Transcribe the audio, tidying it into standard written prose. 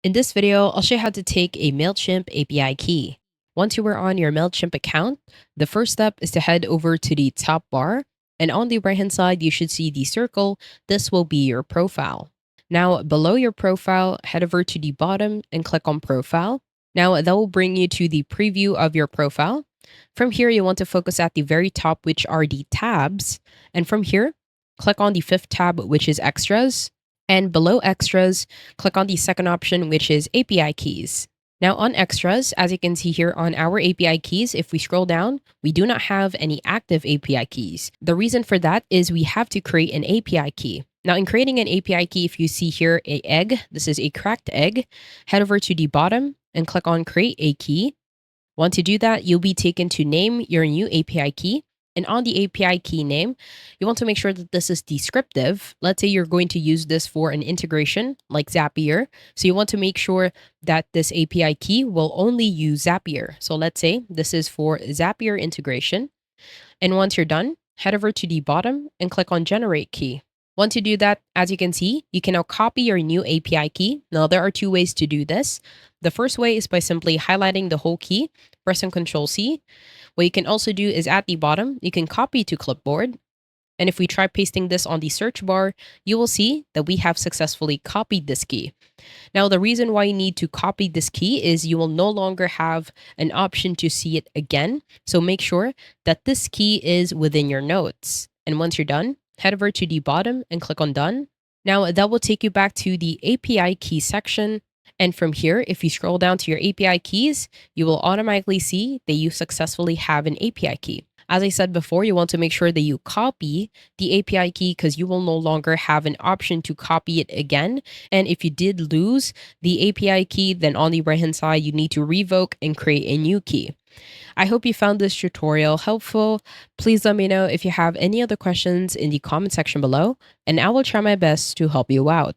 In this video, I'll show you how to take a Mailchimp API key. Once you are on your Mailchimp account, the first step is to head over to the top bar, and on the right hand side, you should see the circle. This will be your profile. Now, below your profile, head over to the bottom and click on Profile. Now, that will bring you to the preview of your profile. From here, you want to focus at the very top, which are the tabs. And from here, click on the fifth tab, which is Extras. And below Extras, click on the second option, which is API keys. Now on Extras, as you can see here on our API keys, if we scroll down, we do not have any active API keys. The reason for that is we have to create an API key. Now in creating an API key, if you see here a egg, this is a cracked egg, head over to the bottom and click on Create a Key. Once you do that, you'll be taken to name your new API key. And on the API key name, you want to make sure that this is descriptive. Let's say you're going to use this for an integration like Zapier. So you want to make sure that this API key will only use Zapier. So let's say this is for Zapier integration. And once you're done, head over to the bottom and click on Generate Key. Once you do that, as you can see, you can now copy your new API key. Now, there are two ways to do this. The first way is by simply highlighting the whole key, pressing Ctrl+C. What you can also do is at the bottom, you can copy to clipboard. And if we try pasting this on the search bar, you will see that we have successfully copied this key. Now, the reason why you need to copy this key is you will no longer have an option to see it again. So make sure that this key is within your notes. And once you're done, head over to the bottom and click on Done. Now, that will take you back to the API key section. And from here, if you scroll down to your API keys, you will automatically see that you successfully have an API key. As I said before, you want to make sure that you copy the API key because you will no longer have an option to copy it again. And if you did lose the API key, then on the right-hand side, you need to revoke and create a new key. I hope you found this tutorial helpful. Please let me know if you have any other questions in the comment section below, and I will try my best to help you out.